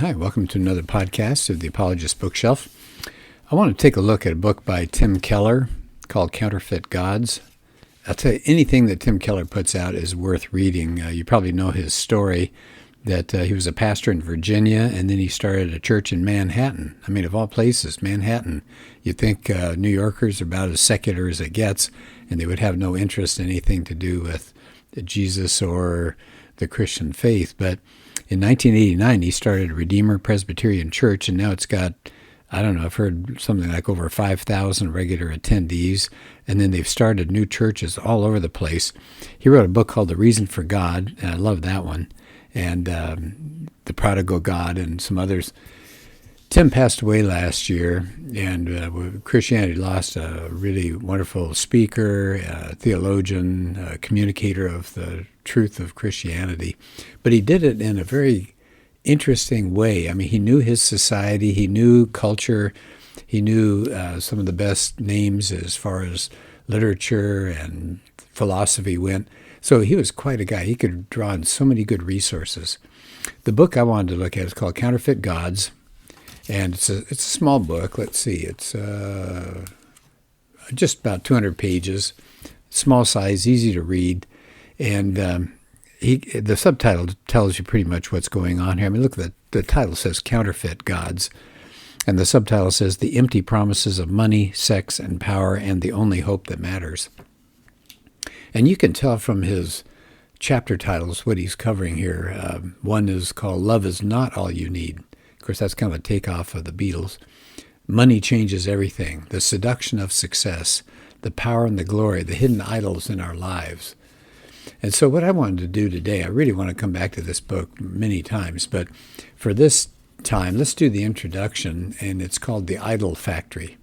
Hi, welcome to another podcast of the Apologist bookshelf. I want to take a look at a book by Tim Keller called Counterfeit Gods. I'll tell you, anything that Tim Keller puts out is worth reading. You probably know his story that he was a pastor in Virginia, and then he started a church in Manhattan. I mean, of all places, Manhattan. You'd think New Yorkers are about as secular as it gets, and they would have no interest in anything to do with Jesus or the Christian faith. But in 1989, he started Redeemer Presbyterian Church, and now it's got, I don't know, I've heard something like over 5,000 regular attendees, and then they've started new churches all over the place. He wrote a book called The Reason for God, and I love that one, and The Prodigal God, and some others. Tim passed away last year, and Christianity lost a really wonderful speaker, theologian, communicator of the truth of Christianity. But he did it in a very interesting way. I mean, he knew his society, he knew culture, he knew some of the best names as far as literature and philosophy went. So he was quite a guy. He could draw on so many good resources. The book I wanted to look at is called Counterfeit Gods. And it's a small book. Let's see, it's just about 200 pages, small size, easy to read, and the subtitle tells you pretty much what's going on here. I mean, look, the title says Counterfeit Gods, and the subtitle says The Empty Promises of Money, Sex, and Power, and the Only Hope That Matters. And you can tell from his chapter titles what he's covering here. One is called Love Is Not All You Need. Of course, that's kind of a takeoff of the Beatles. Money changes everything. The seduction of success, the power and the glory, the hidden idols in our lives. And so what I wanted to do today, I really want to come back to this book many times, but for this time, let's do the introduction, and it's called The Idol Factory.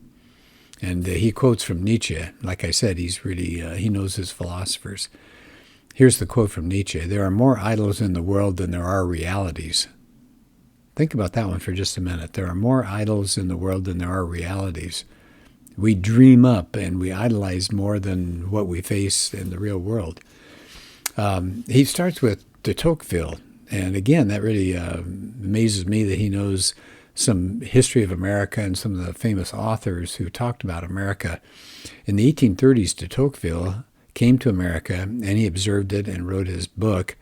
And he quotes from Nietzsche. Like I said, he's really, he knows his philosophers. Here's the quote from Nietzsche: "There are more idols in the world than there are realities." Think about that one for just a minute. There are more idols in the world than there are realities. We dream up and we idolize more than what we face in the real world. He starts with de Tocqueville. And again, that really amazes me that he knows some history of America and some of the famous authors who talked about America. In the 1830s, de Tocqueville came to America and he observed it and wrote his book.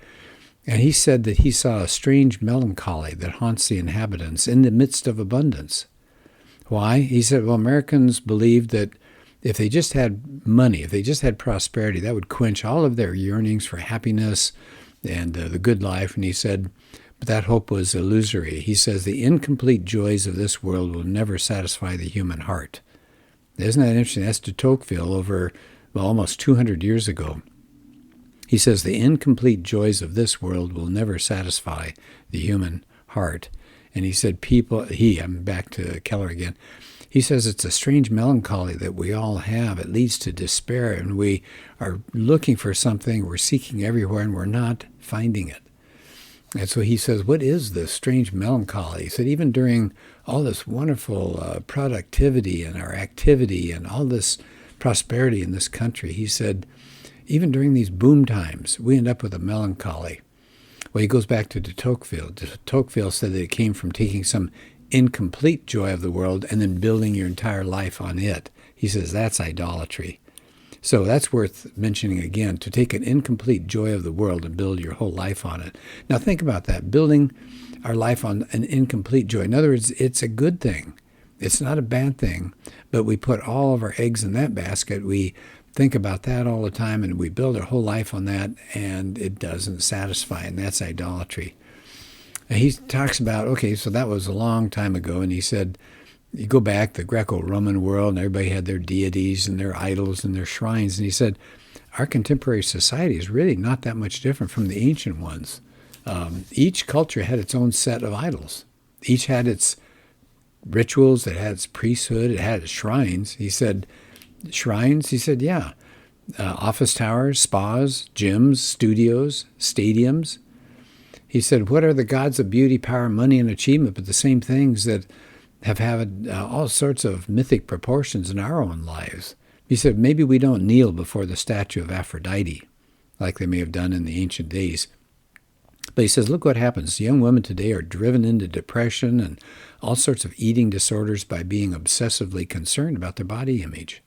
And he said that he saw a strange melancholy that haunts the inhabitants in the midst of abundance. Why? He said, well, Americans believed that if they just had money, if they just had prosperity, that would quench all of their yearnings for happiness and the good life. And he said, but that hope was illusory. He says, the incomplete joys of this world will never satisfy the human heart. Isn't that interesting? That's de Tocqueville over, well, almost 200 years ago. He says, the incomplete joys of this world will never satisfy the human heart. And he said, I'm back to Keller again. He says it's a strange melancholy that we all have. It leads to despair, and we are looking for something, we're seeking everywhere, and we're not finding it. And so he says, what is this strange melancholy? He said, even during all this wonderful productivity and our activity and all this prosperity in this country, he said, even during these boom times, we end up with a melancholy. Well, he goes back to de Tocqueville. De Tocqueville said that it came from taking some incomplete joy of the world and then building your entire life on it. He says that's idolatry. So that's worth mentioning again, to take an incomplete joy of the world and build your whole life on it. Now think about that, building our life on an incomplete joy. In other words, it's a good thing. It's not a bad thing, but we put all of our eggs in that basket. We think about that all the time, and we build our whole life on that, and it doesn't satisfy, and that's idolatry. And he talks about, okay, so that was a long time ago, and he said, you go back, the Greco-Roman world, and everybody had their deities and their idols and their shrines, and he said, our contemporary society is really not that much different from the ancient ones. Each culture had its own set of idols. Each had its rituals, it had its priesthood, it had its shrines. He said, shrines? He said, yeah. Office towers, spas, gyms, studios, stadiums. He said, what are the gods of beauty, power, money, and achievement but the same things that have had all sorts of mythic proportions in our own lives? He said, maybe we don't kneel before the statue of Aphrodite like they may have done in the ancient days. But he says, look what happens. Young women today are driven into depression and all sorts of eating disorders by being obsessively concerned about their body image.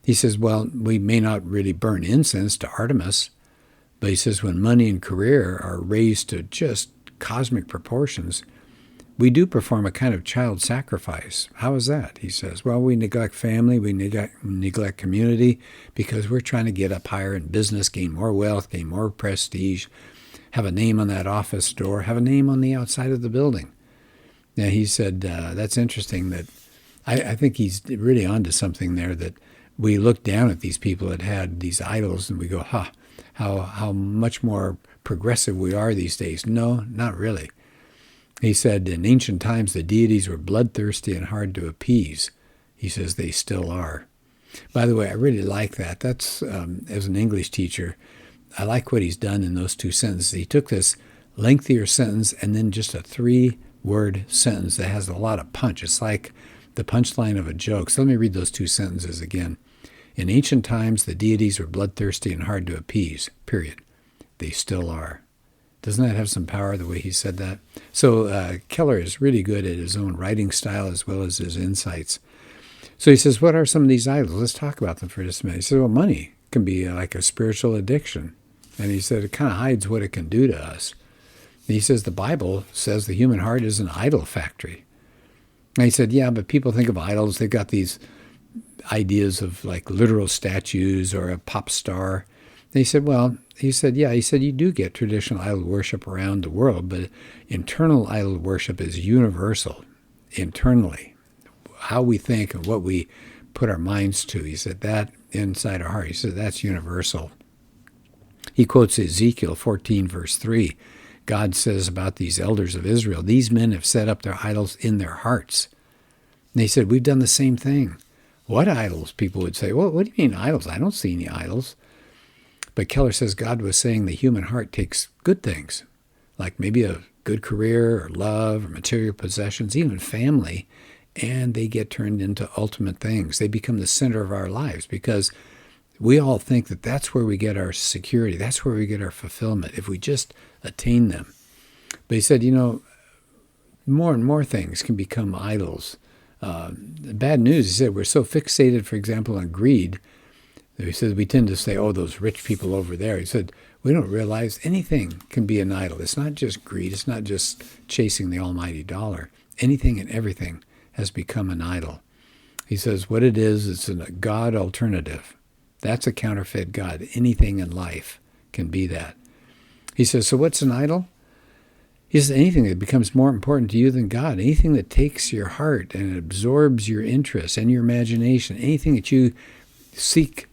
He says, well, we may not really burn incense to Artemis, but he says when money and career are raised to just cosmic proportions, we do perform a kind of child sacrifice. How is that? He says, well, we neglect family, we neglect community because we're trying to get up higher in business, gain more wealth, gain more prestige, have a name on that office door, have a name on the outside of the building. Now, he said, that's interesting that I think he's really onto something there, that we look down at these people that had these idols and we go, how much more progressive we are these days. No, not really. He said, in ancient times, the deities were bloodthirsty and hard to appease. He says they still are. By the way, I really like that. That's, as an English teacher, I like what he's done in those two sentences. He took this lengthier sentence and then just a 3-word sentence that has a lot of punch. It's like the punchline of a joke. So let me read those two sentences again. In ancient times, the deities were bloodthirsty and hard to appease, period. They still are. Doesn't that have some power, the way he said that? So Keller is really good at his own writing style as well as his insights. So he says, what are some of these idols? Let's talk about them for just a minute. He said, well, money can be like a spiritual addiction. And he said it kind of hides what it can do to us. And he says the Bible says the human heart is an idol factory. And he said, yeah, but people think of idols. They've got these ideas of like literal statues or a pop star. And he said, well, he said, you do get traditional idol worship around the world, but internal idol worship is universal, internally. How we think and what we put our minds to. He said that inside our heart. He said that's universal. He quotes Ezekiel 14, verse 3. God says about these elders of Israel, these men have set up their idols in their hearts. And they said, we've done the same thing. What idols? People would say, well, what do you mean idols? I don't see any idols. But Keller says God was saying the human heart takes good things, like maybe a good career or love or material possessions, even family, and they get turned into ultimate things. They become the center of our lives because we all think that that's where we get our security. That's where we get our fulfillment, if we just attain them. But he said, more and more things can become idols. The bad news, he said, we're so fixated, for example, on greed. He said, we tend to say, oh, those rich people over there. He said, we don't realize anything can be an idol. It's not just greed. It's not just chasing the almighty dollar. Anything and everything has become an idol. He says, what it is, it's a God alternative. That's a counterfeit God. Anything in life can be that. He says, so what's an idol? He says, anything that becomes more important to you than God, anything that takes your heart and absorbs your interest and your imagination, anything that you seek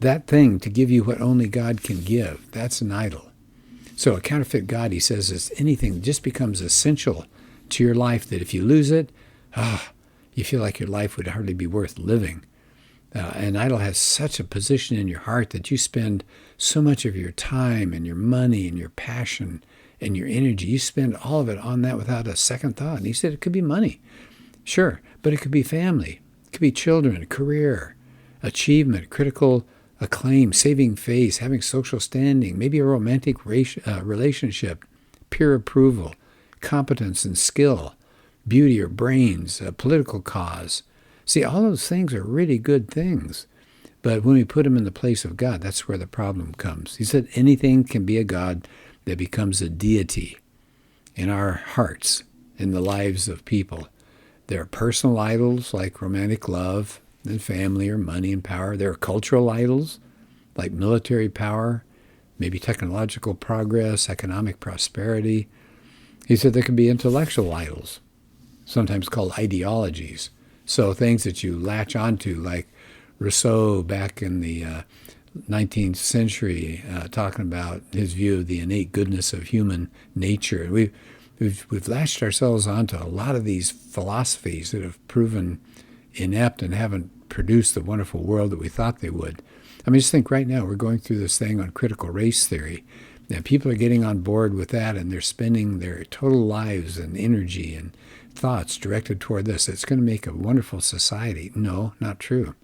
that thing to give you what only God can give, that's an idol. So a counterfeit God, he says, is anything that just becomes essential to your life that if you lose it, you feel like your life would hardly be worth living. An idol has such a position in your heart that you spend so much of your time and your money and your passion and your energy. You spend all of it on that without a second thought. And he said it could be money, sure, but it could be family. It could be children, career, achievement, critical acclaim, saving face, having social standing, maybe a romantic relationship, peer approval, competence and skill, beauty or brains, a political cause. See, all those things are really good things. But when we put them in the place of God, that's where the problem comes. He said anything can be a God that becomes a deity in our hearts, in the lives of people. There are personal idols like romantic love and family or money and power. There are cultural idols like military power, maybe technological progress, economic prosperity. He said there can be intellectual idols, sometimes called ideologies. So things that you latch onto, like Rousseau back in the 19th century, talking about his view of the innate goodness of human nature. We've latched ourselves onto a lot of these philosophies that have proven inept and haven't produced the wonderful world that we thought they would. I mean, just think right now we're going through this thing on critical race theory, and people are getting on board with that, and they're spending their total lives and energy and thoughts directed toward this. It's going to make a wonderful society. No, not true.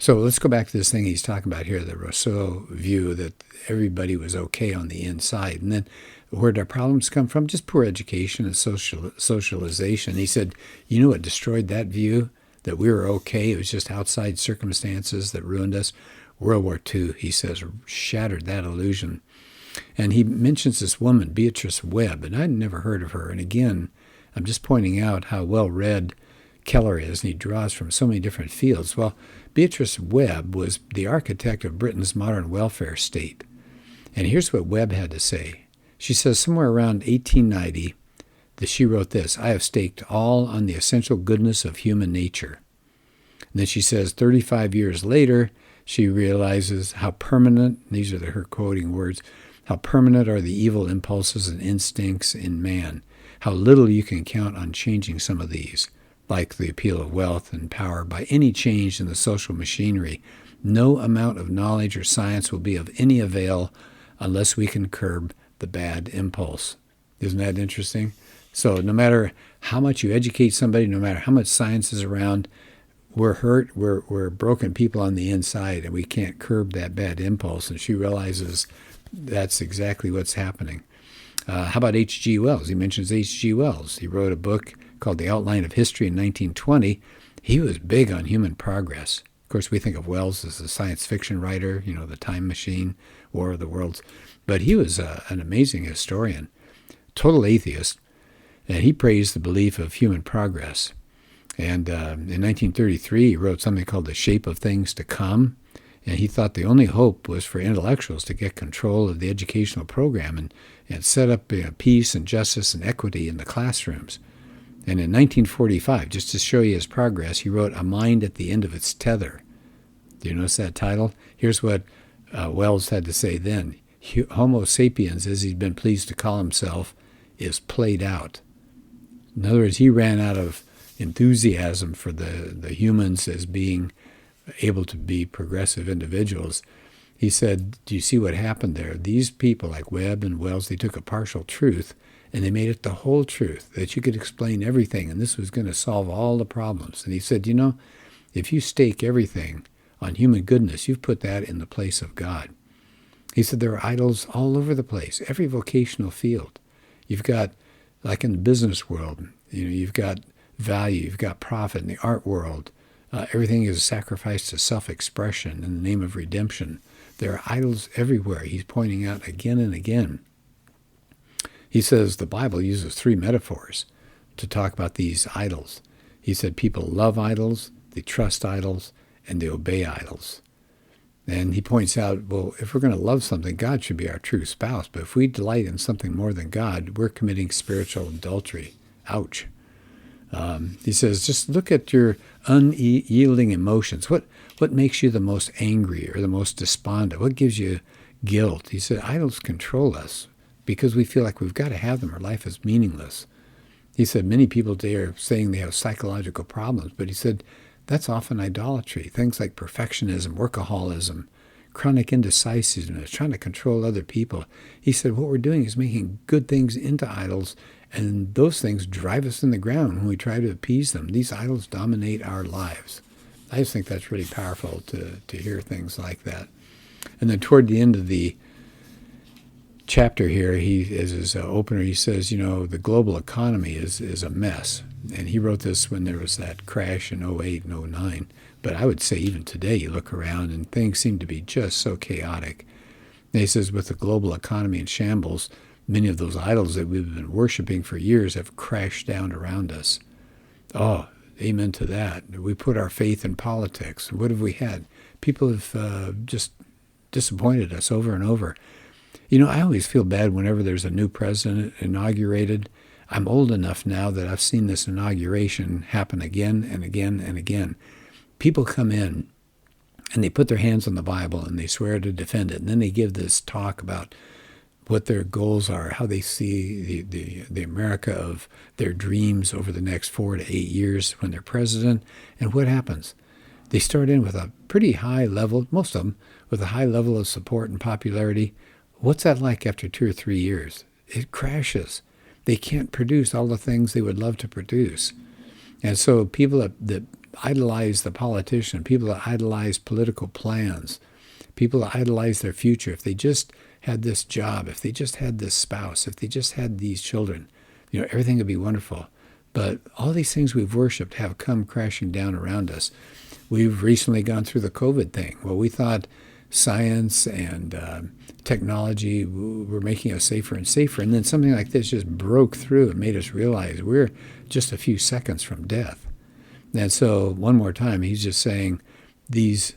So let's go back to this thing he's talking about here, the Rousseau view that everybody was okay on the inside. And then where did our problems come from? Just poor education and socialization. He said, you know what destroyed that view, that we were okay? It was just outside circumstances that ruined us. World War II, he says, shattered that illusion. And he mentions this woman, Beatrice Webb, and I'd never heard of her. And again, I'm just pointing out how well-read Keller is, and he draws from so many different fields. Well, Beatrice Webb was the architect of Britain's modern welfare state. And here's what Webb had to say. She says somewhere around 1890 that she wrote this: I have staked all on the essential goodness of human nature. And then she says 35 years later, she realizes how permanent, these are her quoting words, how permanent are the evil impulses and instincts in man, how little you can count on changing some of these, like the appeal of wealth and power, by any change in the social machinery. No amount of knowledge or science will be of any avail unless we can curb the bad impulse. Isn't that interesting? So no matter how much you educate somebody, no matter how much science is around, we're hurt, we're broken people on the inside, and we can't curb that bad impulse. And she realizes that's exactly what's happening. How about H.G. Wells? He mentions H.G. Wells. He wrote a book called The Outline of History in 1920. He was big on human progress. Of course, we think of Wells as a science fiction writer, The Time Machine, War of the Worlds. But he was an amazing historian, total atheist, and he praised the belief of human progress. And in 1933, he wrote something called The Shape of Things to Come, and he thought the only hope was for intellectuals to get control of the educational program and set up peace and justice and equity in the classrooms. And in 1945, just to show you his progress, he wrote A Mind at the End of Its Tether. Do you notice that title? Here's what Wells had to say then. Homo sapiens, as he's been pleased to call himself, is played out. In other words, he ran out of enthusiasm for the humans as being able to be progressive individuals. He said, do you see what happened there? These people like Webb and Wells, they took a partial truth and they made it the whole truth, that you could explain everything and this was going to solve all the problems. And he said, if you stake everything on human goodness, you've put that in the place of God. He said there are idols all over the place, every vocational field. You've got, like in the business world, you've got value, you've got profit in the art world. Everything is a sacrifice to self-expression in the name of redemption. There are idols everywhere. He's pointing out again and again. He says the Bible uses 3 metaphors to talk about these idols. He said people love idols, they trust idols, and they obey idols. And he points out, well, if we're going to love something, God should be our true spouse. But if we delight in something more than God, we're committing spiritual adultery. Ouch. He says, just look at your unyielding emotions. What makes you the most angry or the most despondent? What gives you guilt? He said, idols control us because we feel like we've got to have them or life is meaningless. He said, many people today are saying they have psychological problems, but he said, that's often idolatry. Things like perfectionism, workaholism, chronic indecisiveness, trying to control other people. He said, what we're doing is making good things into idols, and those things drive us in the ground when we try to appease them. These idols dominate our lives. I just think that's really powerful to hear things like that. And then toward the end of the chapter here, he, as his opener, he says, the global economy is a mess. And he wrote this when there was that crash in 08 and 09. But I would say even today you look around and things seem to be just so chaotic. And he says with the global economy in shambles, many of those idols that we've been worshiping for years have crashed down around us. Oh, amen to that. We put our faith in politics. What have we had? People have just disappointed us over and over. I always feel bad whenever there's a new president inaugurated. I'm old enough now that I've seen this inauguration happen again and again and again. People come in and they put their hands on the Bible and they swear to defend it. And then they give this talk about what their goals are, how they see the America of their dreams over the next 4 to 8 years when they're president. And what happens? They start in with a pretty high level, most of them, with a high level of support and popularity. What's that like after 2 or 3 years? It crashes. They can't produce all the things they would love to produce. And so people that idolize the politician, people that idolize political plans, people that idolize their future. If they just had this job, if they just had this spouse, if they just had these children, everything would be wonderful. But all these things we've worshipped have come crashing down around us. We've recently gone through the COVID thing. Well, we thought science and technology were making us safer and safer. And then something like this just broke through and made us realize we're just a few seconds from death. And so one more time, he's just saying these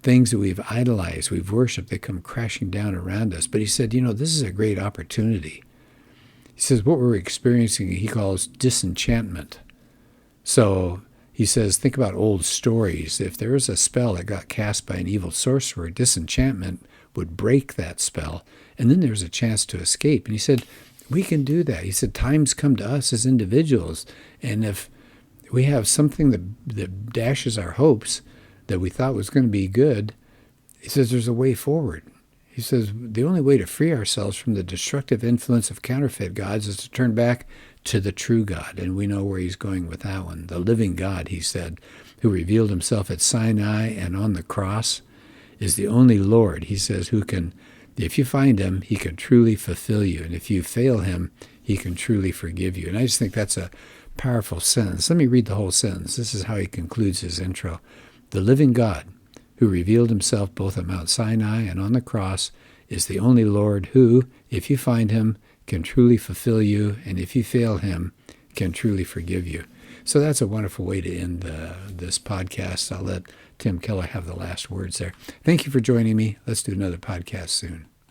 things that we've idolized, we've worshipped, they come crashing down around us. But he said, this is a great opportunity. He says what we're experiencing, he calls disenchantment. So he says, think about old stories. If there was a spell that got cast by an evil sorcerer, disenchantment would break that spell, and then there's a chance to escape. And he said, we can do that. He said, times come to us as individuals, and if we have something that dashes our hopes that we thought was going to be good, he says there's a way forward. He says the only way to free ourselves from the destructive influence of counterfeit gods is to turn back to the true God. And we know where he's going with that one. The living God, he said, who revealed himself at Sinai and on the cross, is the only Lord, he says, who can, if you find him, he can truly fulfill you. And if you fail him, he can truly forgive you. And I just think that's a powerful sentence. Let me read the whole sentence. This is how he concludes his intro. The living God, who revealed himself both at Mount Sinai and on the cross, is the only Lord who, if you find him, can truly fulfill you, and if you fail him, can truly forgive you. So that's a wonderful way to end this podcast. I'll let Tim Keller have the last words there. Thank you for joining me. Let's do another podcast soon.